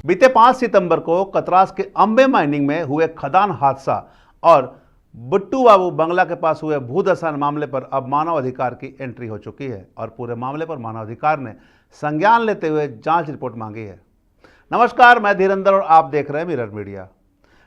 बीते 5 सितंबर को कतरास के अंबे माइनिंग में हुए खदान हादसा और बुट्टू बाबू बंगला के पास हुए भूदसान मामले पर अब मानव अधिकार की एंट्री हो चुकी है और पूरे मामले पर मानव अधिकार ने संज्ञान लेते हुए जांच रिपोर्ट मांगी है। नमस्कार, मैं धीरेंद्र और आप देख रहे हैं मिरर मीडिया।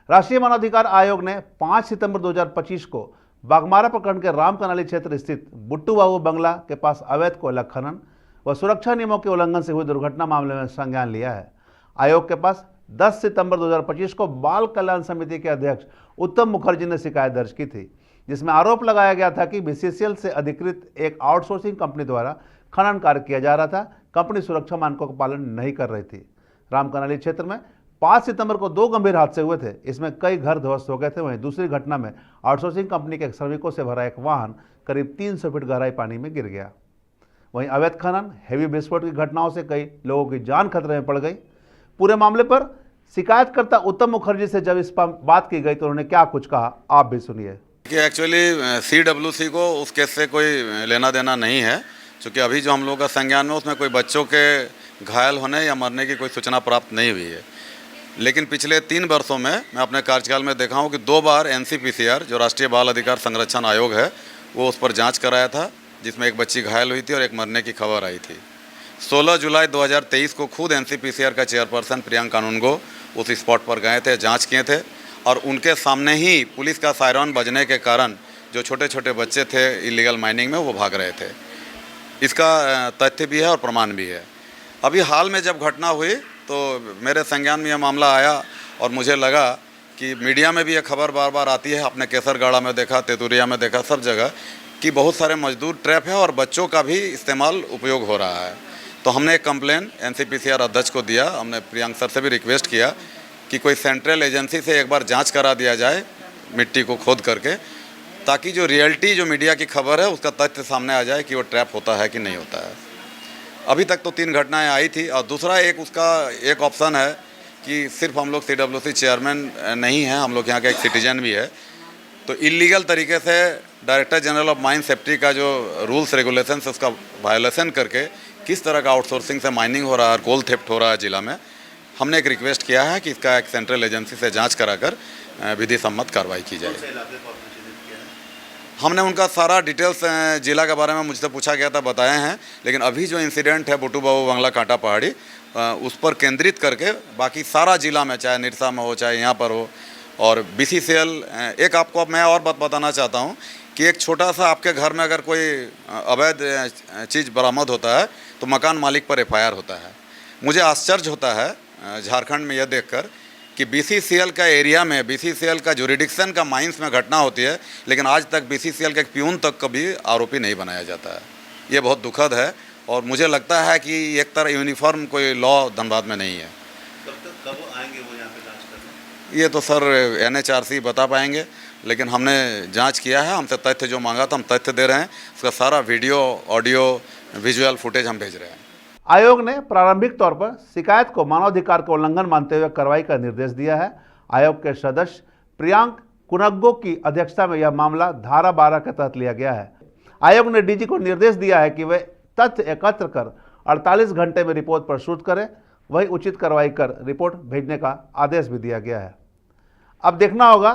राष्ट्रीय मानवाधिकार आयोग ने 5 सितंबर 2025 को बागमारा प्रखंड के रामकनाली क्षेत्र स्थित बुट्टू बाबू बंगला के पास अवैध कोयला खनन व सुरक्षा नियमों के उल्लंघन से हुई दुर्घटना मामले में संज्ञान लिया है। आयोग के पास 10 सितंबर 2025 को बाल कल्याण समिति के अध्यक्ष उत्तम मुखर्जी ने शिकायत दर्ज की थी, जिसमें आरोप लगाया गया था कि बीसीसीएल से अधिकृत एक आउटसोर्सिंग कंपनी द्वारा खनन कार्य किया जा रहा था। कंपनी सुरक्षा मानकों का पालन नहीं कर रही थी। रामकनाली क्षेत्र में 5 सितंबर को 2 गंभीर हादसे हुए थे। इसमें कई घर ध्वस्त हो गए थे। वहीं दूसरी घटना में आउटसोर्सिंग कंपनी के श्रमिकों से भरा एक वाहन करीब 300 फीट गहराई पानी में गिर गया। वहीं अवैध खनन, हेवी विस्फोट की घटनाओं से कई लोगों की जान खतरे में पड़ गई। पूरे मामले पर शिकायतकर्ता उत्तम मुखर्जी से जब इस पर बात की गई तो उन्होंने क्या कुछ कहा, आप भी सुनिए। कि एक्चुअली CWC को उस केस से कोई लेना देना नहीं है, क्योंकि अभी जो हम लोगों का संज्ञान में उसमें कोई बच्चों के घायल होने या मरने की कोई सूचना प्राप्त नहीं हुई है। लेकिन पिछले 3 वर्षों में मैं अपने कार्यकाल में देखा हूँ कि 2 बार NCPCR जो राष्ट्रीय बाल अधिकार संरक्षण आयोग है वो उस पर जाँच कराया था, जिसमें एक बच्ची घायल हुई थी और एक मरने की खबर आई थी। 16 जुलाई 2023 को खुद NCPCR का चेयरपर्सन प्रियंका कानूनगो उस स्पॉट पर गए थे, जांच किए थे और उनके सामने ही पुलिस का सायरन बजने के कारण जो छोटे छोटे बच्चे थे इलीगल माइनिंग में वो भाग रहे थे। इसका तथ्य भी है और प्रमाण भी है। अभी हाल में जब घटना हुई तो मेरे संज्ञान में यह मामला आया और मुझे लगा कि मीडिया में भी यह खबर बार बार आती है, आपने केसरगाड़ा में देखा, तेतुरिया में देखा, सब जगह कि बहुत सारे मजदूर ट्रैप है और बच्चों का भी इस्तेमाल उपयोग हो रहा है। तो हमने एक कंप्लेन NCPCR अध्यक्ष को दिया। हमने प्रियंक सर से भी रिक्वेस्ट किया कि कोई सेंट्रल एजेंसी से एक बार जांच करा दिया जाए मिट्टी को खोद करके, ताकि जो रियलिटी जो मीडिया की खबर है उसका तथ्य सामने आ जाए कि वो ट्रैप होता है कि नहीं होता है। अभी तक तो 3 घटनाएं आई थी और दूसरा उसका एक ऑप्शन है कि सिर्फ हम लोग CWC चेयरमैन नहीं हैं, हम लोग यहाँ का एक सिटीजन भी है। तो इलीगल तरीके से director general of mine safety का जो रूल्स रेगुलेशन है उसका वायलेशन करके किस तरह का आउटसोर्सिंग से माइनिंग हो रहा है और कोल थेफ्ट हो रहा है जिला में, हमने एक रिक्वेस्ट किया है कि इसका एक सेंट्रल एजेंसी से जांच कराकर विधि सम्मत कार्रवाई की जाए। हमने उनका सारा डिटेल्स जिला के बारे में मुझसे पूछा गया था, बताए हैं। लेकिन अभी जो इंसिडेंट है बुट्टू बाबू बंगला कांटा पहाड़ी, उस पर केंद्रित करके बाकी सारा जिला में, चाहे निरसा में हो चाहे यहाँ पर हो, और BCCL एक आपको अब मैं और बात बताना चाहता हूँ कि एक छोटा सा आपके घर में अगर कोई अवैध चीज़ बरामद होता है तो मकान मालिक पर FIR होता है। मुझे आश्चर्य होता है झारखंड में यह देखकर कि BCCL का एरिया में, BCCL का जुरिडिक्शन का माइंस में घटना होती है, लेकिन आज तक BCCL के एक प्यून तक कभी आरोपी नहीं बनाया जाता है। ये बहुत दुखद है और मुझे लगता है कि एक तरह यूनिफॉर्म कोई लॉ धनबाद में नहीं है। कब आएंगे वो यहाँ पे जांच करने? ये तो सर NHRC बता पाएंगे, लेकिन हमने जांच किया है। हमसे तथ्य जो मांगा था हम तथ्य दे रहे हैं। उसका सारा वीडियो, ऑडियो, विजुअल फुटेज हम भेज रहे हैं। आयोग ने प्रारंभिक तौर पर शिकायत को मानवाधिकार का उल्लंघन मानते हुए कार्रवाई का निर्देश दिया है। आयोग के सदस्य प्रियंक कानूनगो की अध्यक्षता में यह मामला धारा 12 के तहत लिया गया है। आयोग ने DG को निर्देश दिया है कि वे तथ्य एकत्र कर 48 घंटे में रिपोर्ट प्रस्तुत करें। वही उचित कार्रवाई कर रिपोर्ट भेजने का आदेश भी दिया गया है। अब देखना होगा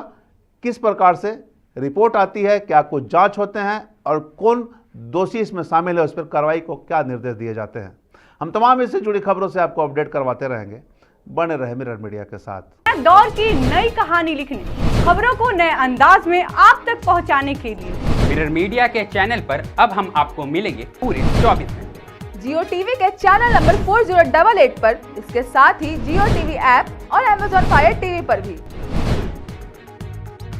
किस प्रकार से रिपोर्ट आती है, क्या कुछ जांच होते हैं और कौन दोषी इसमें शामिल है, उस पर कार्रवाई को क्या निर्देश दिए जाते हैं। हम तमाम इससे जुड़ी खबरों से आपको अपडेट करवाते रहेंगे। बने रहे मिरर मीडिया के साथ। दौर की नई कहानी लिखने, खबरों को नए अंदाज में आप तक पहुंचाने के लिए मिरर मीडिया के चैनल पर अब हम आपको मिलेंगे पूरे 24 घंटे। जियो टीवी के चैनल नंबर 4088 पर, इसके साथ ही जियो टीवी ऐप और Amazon Fire TV पर भी।